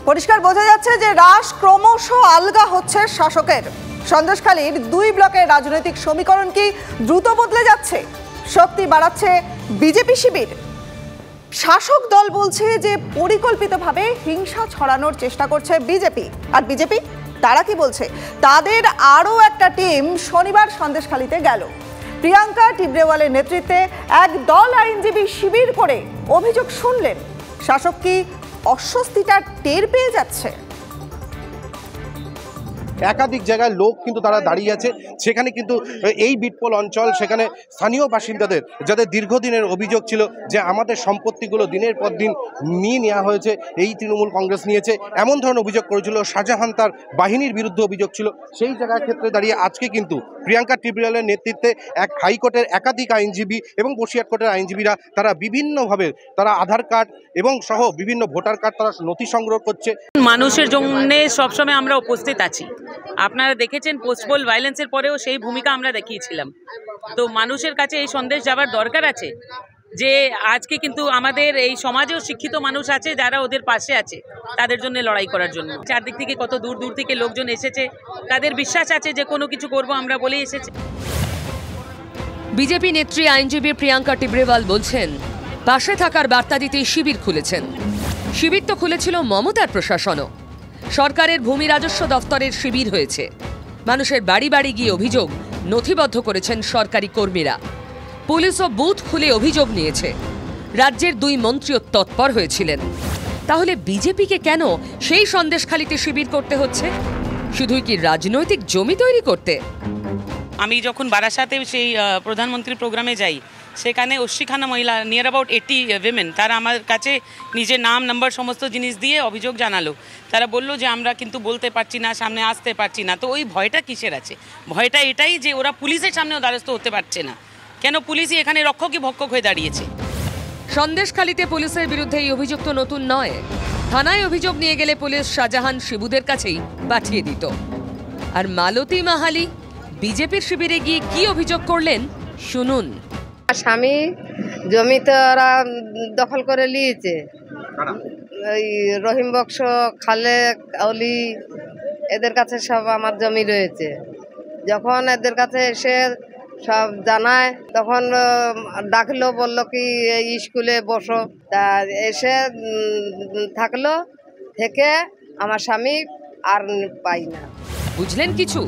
পরিষ্কার বোঝা যাচ্ছে যে রাশ ক্রমশ আলগা হচ্ছে শাসকের। সন্দেশখালীর 2 ব্লকের রাজনৈতিক সমীকরণ কি দ্রুত বদলে যাচ্ছে? শক্তি বাড়াচ্ছে বিজেপি শিবির। শাসক দল বলছে যে পরিকল্পিতভাবে হিংসা ছড়ানোর চেষ্টা করছে বিজেপি। আর বিজেপি তারা কি বলছে? তাদের আরও একটা টিম শনিবার সন্দেশখালীতে গেল। প্রিয়াঙ্কা টিবরেওয়ালের নেতৃত্বে এক দল আইনজীবী শিবির করে অভিযোগ শুনলেন। শাসক কি অস্বস্তিটা টের পেয়ে যাচ্ছে? একাধিক জায়গায় লোক কিন্তু তারা দাঁড়িয়ে আছে। সেখানে কিন্তু এই বিটপোল অঞ্চল, সেখানে স্থানীয় বাসিন্দাদের যাদের দীর্ঘদিনের অভিযোগ ছিল যে আমাদের সম্পত্তিগুলো দিনের পর দিন নিয়ে নেওয়া হয়েছে, এই তৃণমূল কংগ্রেস নিয়েছে, এমন ধরনের অভিযোগ করেছিল। শাহজাহান তার বাহিনীর বিরুদ্ধে অভিযোগ ছিল। সেই জায়গার ক্ষেত্রে দাঁড়িয়ে আজকে কিন্তু প্রিয়াঙ্কা টিবরেওয়ালের নেতৃত্বে এক হাইকোর্টের একাধিক আইনজীবী এবং বসিরহাট কোর্টের আইনজীবীরা তারা বিভিন্নভাবে তারা আধার কার্ড এবং সহ বিভিন্ন ভোটার কার্ড তারা নথি সংগ্রহ করছে। মানুষের জন্য সবসময় আমরা উপস্থিত আছি। আপনারা দেখেছেন পোস্টপোল ভায়োলেন্সের পরেও সেই ভূমিকা আমরা দেখিয়েছিলাম। তো মানুষের কাছে এই সন্দেশ যাওয়ার দরকার আছে যে আজকে কিন্তু আমাদের এই সমাজেও শিক্ষিত মানুষ আছে যারা ওদের পাশে আছে, তাদের জন্য লড়াই করার জন্য। চারদিক থেকে কত দূর দূর থেকে লোকজন এসেছে, তাদের বিশ্বাস আছে যে কোনো কিছু করব আমরা বলেই এসেছে। বিজেপি নেত্রী আইনজীবী প্রিয়াঙ্কা টিবরেওয়াল বলছেন পাশে থাকার বার্তা দিতেই শিবির খুলেছেন। শিবির তো খুলেছিল মমতার প্রশাসনও। সরকারের ভূমি রাজস্ব দফতরের শিবির হয়েছে। মানুষের বাড়ি বাড়ি গিয়ে অভিযোগ নথিবদ্ধ করেছেন সরকারি কর্মীরা। পুলিশও বুথ খুলে অভিযোগ নিয়েছে। রাজ্যের 2 মন্ত্রীও তৎপর হয়েছিলেন। তাহলে বিজেপিকে কেন সেই সন্দেশখালীতে শিবির করতে হচ্ছে? শুধুই কি রাজনৈতিক জমি তৈরি করতে? আমি যখন বারাসাতে সেই প্রধানমন্ত্রীর প্রোগ্রামে যাই, সেখানে 80খানা মহিলা, নিয়ার অ্যাবাউট 80 উইমেন, তারা আমার কাছে নিজের নাম নাম্বার সমস্ত জিনিস দিয়ে অভিযোগ জানালো। তারা বললো যে আমরা কিন্তু বলতে পারছি না, সামনে আসতে পারছি না। তো ওই ভয়টা কিসের আছে? ভয়টা এটাই যে ওরা পুলিশের সামনেও দ্বারস্থ হতে পারছে না। কেন? পুলিশই এখানে রক্ষকই ভক্ষক হয়ে দাঁড়িয়েছে। সন্দেশখালীতে পুলিশের বিরুদ্ধে এই অভিযোগ তো নতুন নয়। থানায় অভিযোগ নিয়ে গেলে পুলিশ শাহজাহান শিবুদের কাছেই পাঠিয়ে দিত। আর মালতী মাহালি বিজেপির শিবিরে গিয়ে কি অভিযোগ করলেন শুনুন। স্বামী জমি তো ওরা দখল করে নিয়েছে। ওই রহিম বক্স, খালেক, অলি, এদের কাছে সব আমার জমি রয়েছে। যখন এদের কাছে এসে সব জানায় তখন ডাকলো, বললো কি স্কুলে বসো। তা এসে থাকলো, থেকে আমার স্বামী আর পাই না। বুঝলেন কিছু?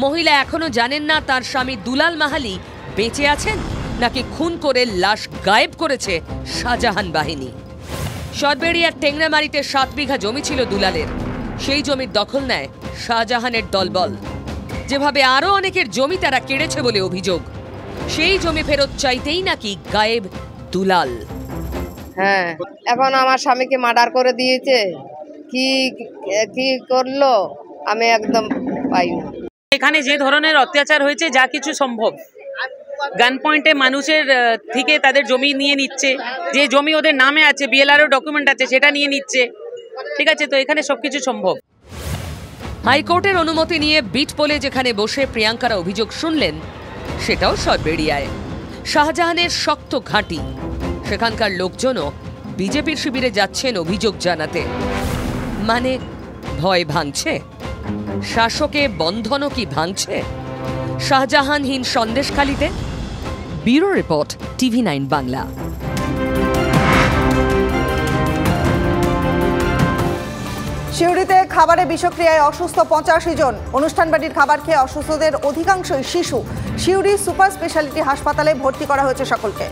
মহিলা এখনো জানেন না তার স্বামী দুলাল মাহালি বেঁচে আছেন নাকি খুন করে লাশ গায়েব করেছে শাহজাহান বাহিনী। সরবেরিয়ার টেংরামারিতে 7 বিঘা জমি ছিল দুলালের। সেই জমির দখল নেয় শাহজাহানের দলবল। যেভাবে আরো অনেকের জমি তারা কেড়েছে বলে অভিযোগ। সেই জমি ফেরত চাইতেই নাকি গায়েব দুলাল। হ্যাঁ, এখন আমার স্বামীকে মার্ডার করে দিয়েছে। কি কি করলো আমি একদম পাই না। এখানে যে ধরনের অত্যাচার হয়েছে, যা কিছু সম্ভব, গান পয়েন্টে মানুষের থেকে তাদের জমি নিয়ে নিচ্ছে। যে জমি ওদের নামে আছে, বিএলআরও ডকুমেন্ট আছে, সেটা নিয়ে নিচ্ছে। ঠিক আছে, তো এখানে সবকিছু সম্ভব। হাইকোর্টের অনুমতি নিয়ে বিটপোলে যেখানে বসে প্রিয়াঙ্কারা অভিযোগ শুনলেন, সেটাও সরবেরিয়ায় শাহজাহানের শক্ত ঘাঁটি। সেখানকার লোকজনও বিজেপির শিবিরে যাচ্ছেন অভিযোগ জানাতে। মানে ভয় ভাঙছে? শাসকে বন্ধনও কি ভাঙছে শাহজাহানহীন সন্দেশখালীতে? Bureau report, TV9 Bangla. সিউড়িতে খাবারে বিষক্রিয়ায় অসুস্থ 85 জন। অনুষ্ঠান বাড়ির খাবার খেয়ে অসুস্থদের অধিকাংশই শিশু। সিউড়ি সুপার স্পেশালিটি হাসপাতালে ভর্তি করা হয়েছে সকলকে।